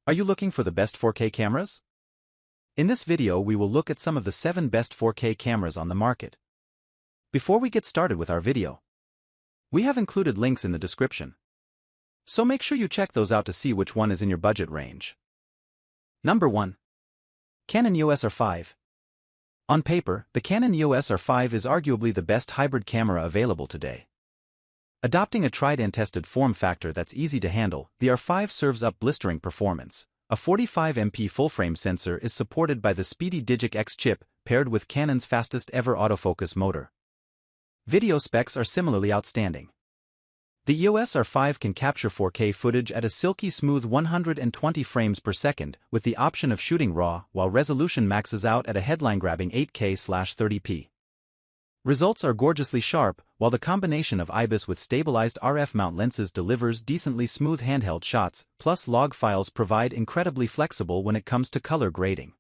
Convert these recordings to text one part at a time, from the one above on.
Are you looking for the best 4K cameras? In this video we will look at some of the 7 best 4K cameras on the market. Before we get started with our video, we have included links in the description, so make sure you check those out to see which one is in your budget range. Number 1. Canon EOS R5. On paper, the Canon EOS R5 is arguably the best hybrid camera available today. Adopting a tried-and-tested form factor that's easy to handle, the R5 serves up blistering performance. A 45MP full-frame sensor is supported by the speedy Digic X chip, paired with Canon's fastest-ever autofocus motor. Video specs are similarly outstanding. The EOS R5 can capture 4K footage at a silky smooth 120 frames per second, with the option of shooting RAW, while resolution maxes out at a headline-grabbing 8K/30p. Results are gorgeously sharp, while the combination of IBIS with stabilized RF mount lenses delivers decently smooth handheld shots, plus log files provide incredibly flexible when it comes to color grading.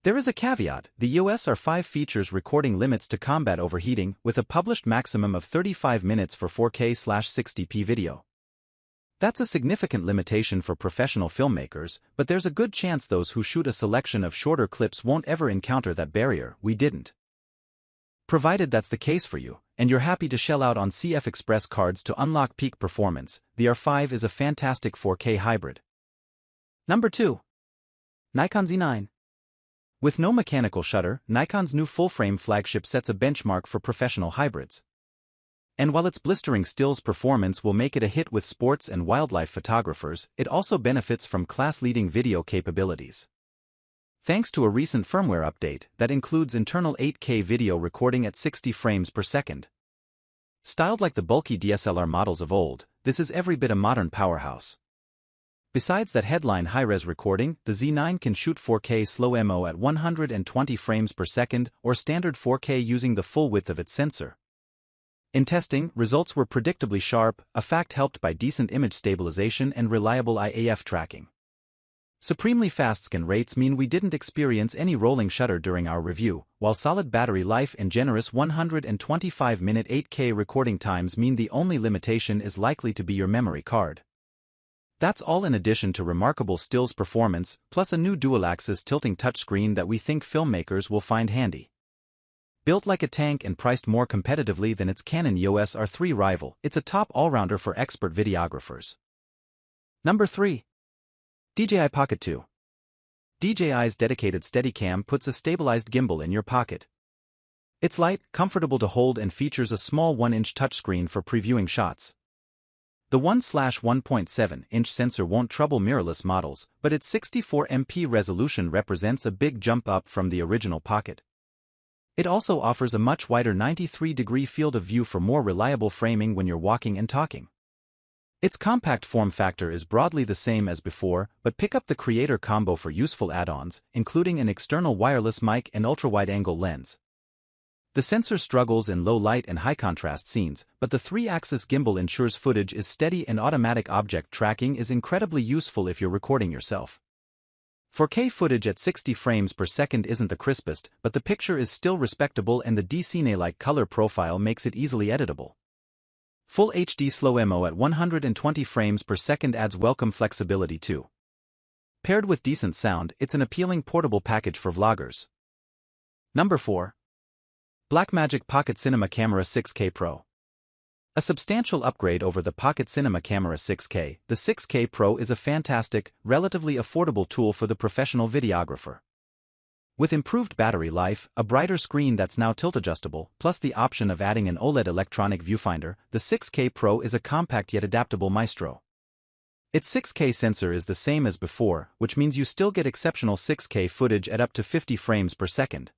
There is a caveat: the EOS R5 features recording limits to combat overheating, with a published maximum of 35 minutes for 4K/60p video. That's a significant limitation for professional filmmakers, but there's a good chance those who shoot a selection of shorter clips won't ever encounter that barrier. We didn't. Provided that's the case for you, and you're happy to shell out on CF Express cards to unlock peak performance, the R5 is a fantastic 4K hybrid. Number 2. Nikon Z9. With no mechanical shutter, Nikon's new full-frame flagship sets a benchmark for professional hybrids. And while its blistering stills performance will make it a hit with sports and wildlife photographers, it also benefits from class-leading video capabilities. Thanks to a recent firmware update that includes internal 8K video recording at 60 frames per second. Styled like the bulky DSLR models of old, this is every bit a modern powerhouse. Besides that headline high-res recording, the Z9 can shoot 4K slow-mo at 120 frames per second or standard 4K using the full width of its sensor. In testing, results were predictably sharp, a fact helped by decent image stabilization and reliable IAF tracking. Supremely fast scan rates mean we didn't experience any rolling shutter during our review, while solid battery life and generous 125-minute 8K recording times mean the only limitation is likely to be your memory card. That's all in addition to remarkable stills performance, plus a new dual-axis tilting touchscreen that we think filmmakers will find handy. Built like a tank and priced more competitively than its Canon EOS R3 rival, it's a top all-rounder for expert videographers. Number 3. DJI Pocket 2. DJI's dedicated Steadicam puts a stabilized gimbal in your pocket. It's light, comfortable to hold and features a small 1-inch touchscreen for previewing shots. The 1/1.7-inch sensor won't trouble mirrorless models, but its 64MP resolution represents a big jump up from the original Pocket. It also offers a much wider 93-degree field of view for more reliable framing when you're walking and talking. Its compact form factor is broadly the same as before, but pick up the Creator Combo for useful add-ons, including an external wireless mic and ultra-wide-angle lens. The sensor struggles in low light and high-contrast scenes, but the 3-axis gimbal ensures footage is steady and automatic object tracking is incredibly useful if you're recording yourself. 4K footage at 60 frames per second isn't the crispest, but the picture is still respectable and the D-Cine-like color profile makes it easily editable. Full HD slow-mo at 120 frames per second adds welcome flexibility too. Paired with decent sound, it's an appealing portable package for vloggers. Number 4. Blackmagic Pocket Cinema Camera 6K Pro. A substantial upgrade over the Pocket Cinema Camera 6K, the 6K Pro is a fantastic, relatively affordable tool for the professional videographer. With improved battery life, a brighter screen that's now tilt-adjustable, plus the option of adding an OLED electronic viewfinder, the 6K Pro is a compact yet adaptable maestro. Its 6K sensor is the same as before, which means you still get exceptional 6K footage at up to 50 frames per second.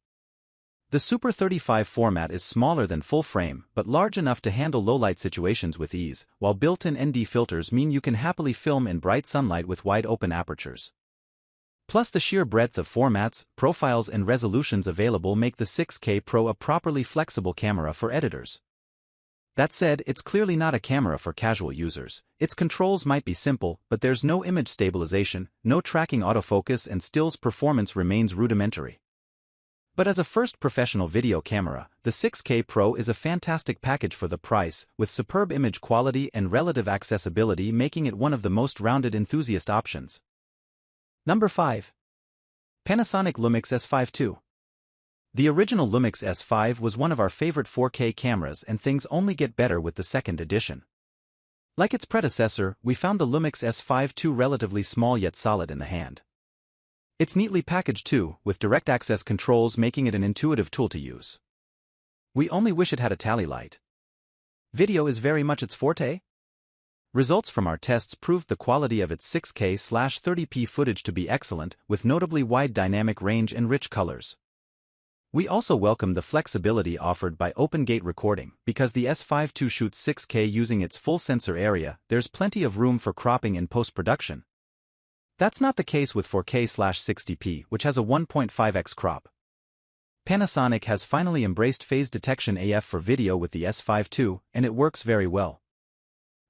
The Super 35 format is smaller than full frame, but large enough to handle low-light situations with ease, while built-in ND filters mean you can happily film in bright sunlight with wide-open apertures. Plus the sheer breadth of formats, profiles and resolutions available make the 6K Pro a properly flexible camera for editors. That said, it's clearly not a camera for casual users. Its controls might be simple, but there's no image stabilization, no tracking autofocus and stills performance remains rudimentary. But as a first professional video camera, the 6K Pro is a fantastic package for the price, with superb image quality and relative accessibility making it one of the most rounded enthusiast options. Number 5. Panasonic Lumix S5 II. The original Lumix S5 was one of our favorite 4K cameras, and things only get better with the second edition. Like its predecessor, we found the Lumix S5 II relatively small yet solid in the hand. It's neatly packaged too, with direct access controls making it an intuitive tool to use. We only wish it had a tally light. Video is very much its forte. Results from our tests proved the quality of its 6K/30p footage to be excellent, with notably wide dynamic range and rich colors. We also welcome the flexibility offered by OpenGate recording. Because the S5 II shoots 6K using its full sensor area, there's plenty of room for cropping in post-production. That's not the case with 4K/60p, which has a 1.5x crop. Panasonic has finally embraced phase detection AF for video with the S5 II, and it works very well.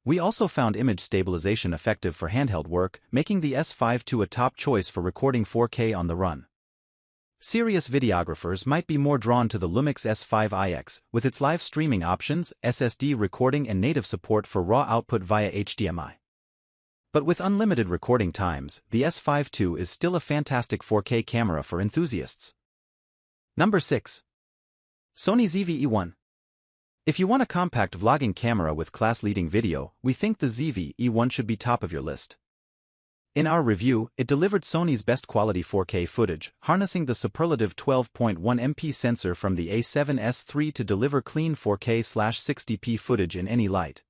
We also found image stabilization effective for handheld work, making the S5 II a top choice for recording 4K on the run. Serious videographers might be more drawn to the Lumix S5 iX, with its live streaming options, SSD recording and native support for raw output via HDMI. But with unlimited recording times, the S5 II is still a fantastic 4K camera for enthusiasts. Number 6. Sony ZV-E1. If you want a compact vlogging camera with class-leading video, we think the ZV-E1 should be top of your list. In our review, it delivered Sony's best quality 4K footage, harnessing the superlative 12.1 MP sensor from the A7S III to deliver clean 4K/60p footage in any light.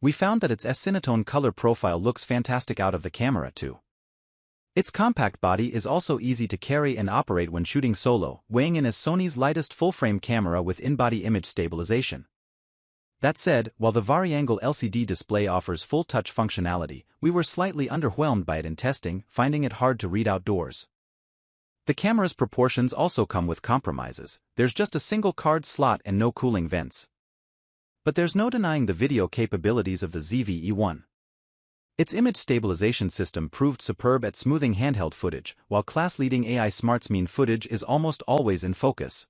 We found that its S-Cinetone color profile looks fantastic out of the camera too. Its compact body is also easy to carry and operate when shooting solo, weighing in as Sony's lightest full-frame camera with in-body image stabilization. That said, while the Vari-Angle LCD display offers full-touch functionality, we were slightly underwhelmed by it in testing, finding it hard to read outdoors. The camera's proportions also come with compromises. There's just a single card slot and no cooling vents. But there's no denying the video capabilities of the ZV-E1. Its image stabilization system proved superb at smoothing handheld footage, while class-leading AI SmartScene footage is almost always in focus.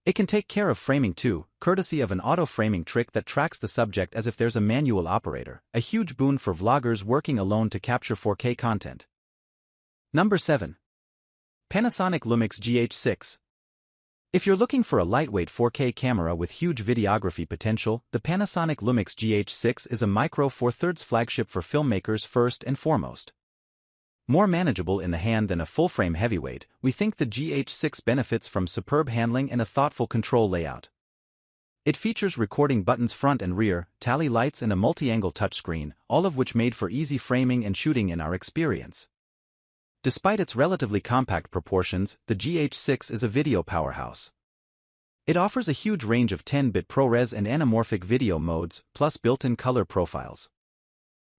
It can take care of framing too, courtesy of an auto-framing trick that tracks the subject as if there's a manual operator, a huge boon for vloggers working alone to capture 4K content. Number 7. Panasonic Lumix GH6. If you're looking for a lightweight 4K camera with huge videography potential, the Panasonic Lumix GH6 is a Micro Four Thirds flagship for filmmakers first and foremost. More manageable in the hand than a full-frame heavyweight, we think the GH6 benefits from superb handling and a thoughtful control layout. It features recording buttons front and rear, tally lights and a multi-angle touchscreen, all of which made for easy framing and shooting in our experience. Despite its relatively compact proportions, the GH6 is a video powerhouse. It offers a huge range of 10-bit ProRes and anamorphic video modes, plus built-in color profiles.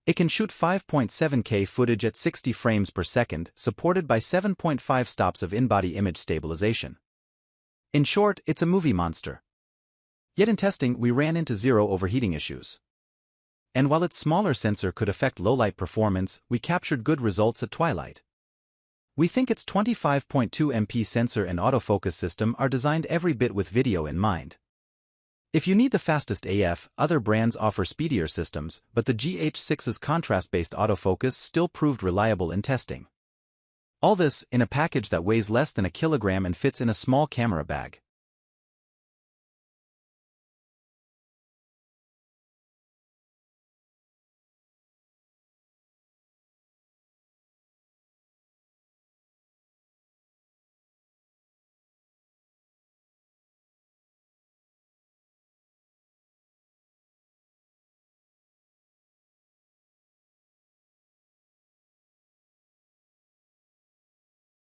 It can shoot 5.7K footage at 60 frames per second, supported by 7.5 stops of in-body image stabilization. In short, it's a movie monster. Yet in testing, we ran into zero overheating issues. And while its smaller sensor could affect low-light performance, we captured good results at twilight. We think its 25.2 MP sensor and autofocus system are designed every bit with video in mind. If you need the fastest AF, other brands offer speedier systems, but the GH6's contrast-based autofocus still proved reliable in testing. All this in a package that weighs less than a kilogram and fits in a small camera bag.